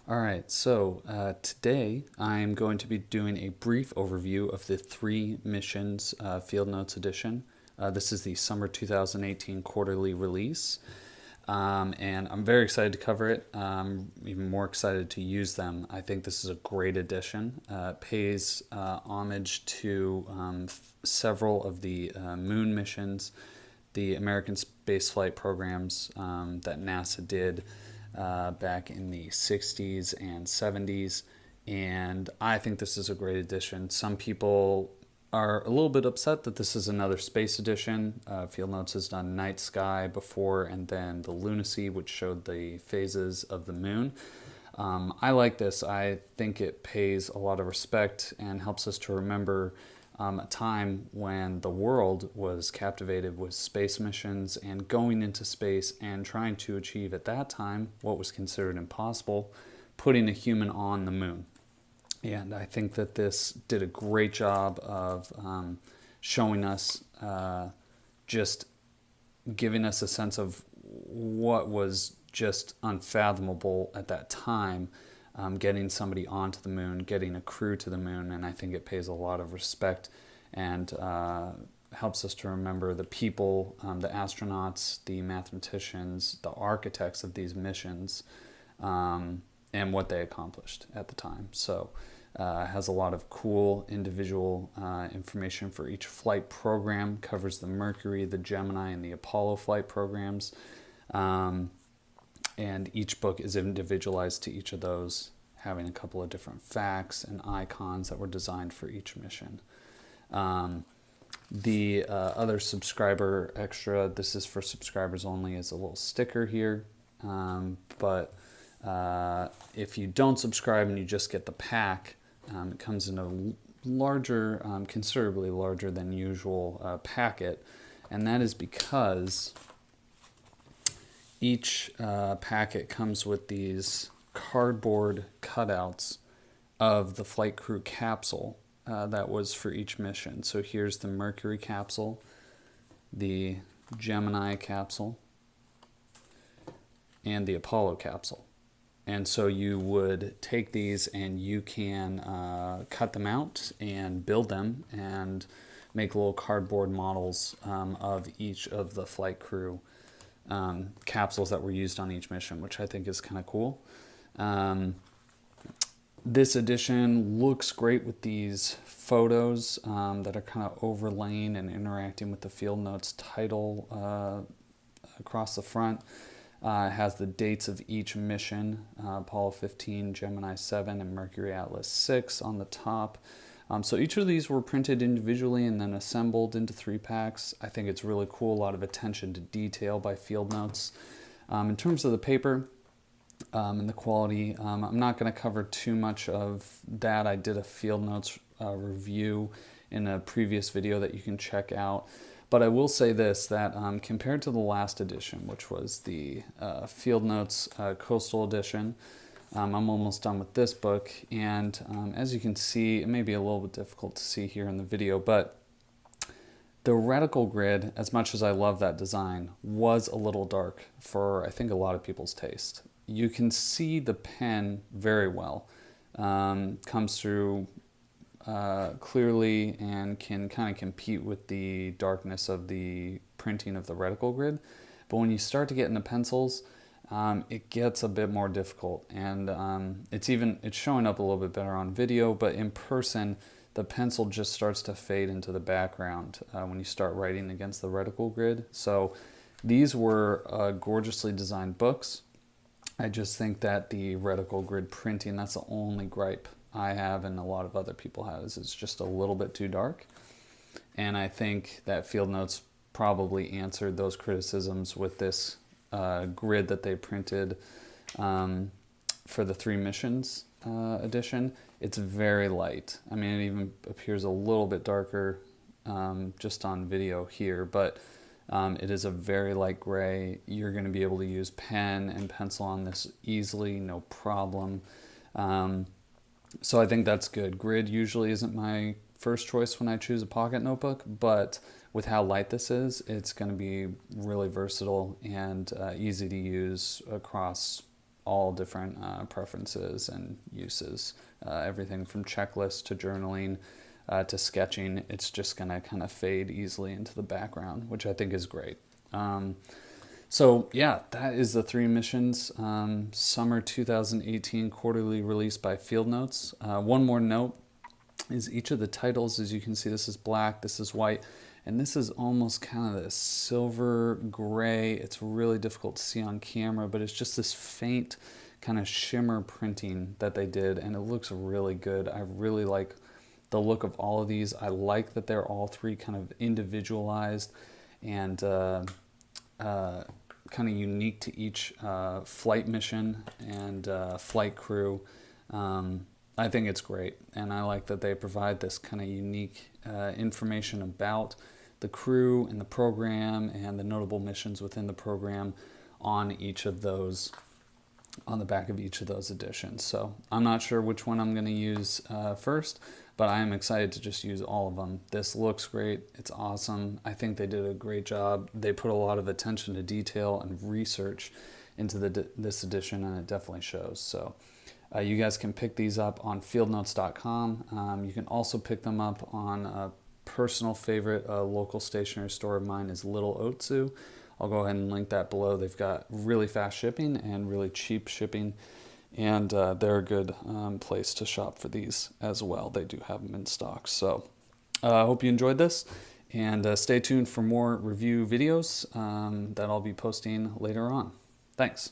All right, so today I'm going to be doing a brief overview of the three missions Field Notes edition. This is the summer 2018 quarterly release, and I'm very excited to cover it. I'm even more excited to use them. I think this is a great addition. It pays homage to several of the moon missions, the American spaceflight programs that NASA did back in the 60s and 70s. And I think this is a great addition. Some people are a little bit upset that this is another space edition. Field Notes has done Night Sky before, and then the Lunacy, which showed the phases of the moon. I like this. I think it pays a lot of respect and helps us to remember a time when the world was captivated with space missions and going into space and trying to achieve at that time what was considered impossible, putting a human on the moon. And I think that this did a great job of showing us, just giving us a sense of what was just unfathomable at that time, getting somebody onto the moon, getting a crew to the moon. And I think it pays a lot of respect and helps us to remember the people, the astronauts, the mathematicians, the architects of these missions, and what they accomplished at the time. So it has a lot of cool individual information for each flight program, covers the Mercury, the Gemini, and the Apollo flight programs. And each book is individualized to each of those, having a couple of different facts and icons that were designed for each mission. The other subscriber extra, this is for subscribers only, is a little sticker here. But if you don't subscribe and you just get the pack, it comes in a larger, considerably larger than usual packet. And that is because each packet comes with these cardboard cutouts of the flight crew capsule that was for each mission. So here's the Mercury capsule, the Gemini capsule, and the Apollo capsule. And so you would take these and you can cut them out and build them and make little cardboard models of each of the flight crew capsules that were used on each mission, which I think is kind of cool. This edition looks great with these photos that are kind of overlaying and interacting with the Field Notes title across the front. It has the dates of each mission, Apollo 15, Gemini 7, and Mercury Atlas 6 on the top. So each of these were printed individually and then assembled into 3-packs. I think it's really cool, a lot of attention to detail by Field Notes. In terms of the paper and the quality, I'm not going to cover too much of that. I did a Field Notes review in a previous video that you can check out. But I will say this, that compared to the last edition, which was the Field Notes Coastal Edition, I'm almost done with this book, and as you can see, it may be a little bit difficult to see here in the video, but the reticle grid, as much as I love that design, was a little dark for, I think, a lot of people's taste. You can see the pen very well, comes through clearly and can kind of compete with the darkness of the printing of the reticle grid. But when you start to get into pencils, it gets a bit more difficult, and it's showing up a little bit better on video, but in person the pencil just starts to fade into the background when you start writing against the reticle grid. So these were gorgeously designed books. I just think that the reticle grid printing, that's the only gripe I have and a lot of other people have, is it's just a little bit too dark. And I think that Field Notes probably answered those criticisms with this grid that they printed for the 3 missions edition. It's very light. I mean, it even appears a little bit darker just on video here, but it is a very light gray. You're going to be able to use pen and pencil on this easily, no problem. So I think that's good. Grid usually isn't my first choice when I choose a pocket notebook, but with how light this is, it's going to be really versatile and easy to use across all different preferences and uses. Everything from checklists to journaling to sketching. It's just going to kind of fade easily into the background, which I think is great. So yeah, that is the 3 missions. Summer 2018 quarterly release by Field Notes. One more note is each of the titles, as you can see, this is black, this is white, and this is almost kind of this silver gray. It's really difficult to see on camera, but it's just this faint kind of shimmer printing that they did, and it looks really good. I really like the look of all of these. I like that they're all 3 kind of individualized and kind of unique to each flight mission and flight crew. I think it's great, and I like that they provide this kind of unique information about the crew and the program and the notable missions within the program on each of those, on the back of each of those editions. So I'm not sure which one I'm going to use first, but I am excited to just use all of them. This looks great. It's awesome. I think they did a great job. They put a lot of attention to detail and research into this edition, and it definitely shows. So you guys can pick these up on fieldnotes.com. You can also pick them up on a personal favorite local stationery store of mine is Little Otsu. I'll go ahead and link that below. They've got really fast shipping and really cheap shipping, and they're a good place to shop for these as well. They do have them in stock. So I hope you enjoyed this, and stay tuned for more review videos that I'll be posting later on. Thanks.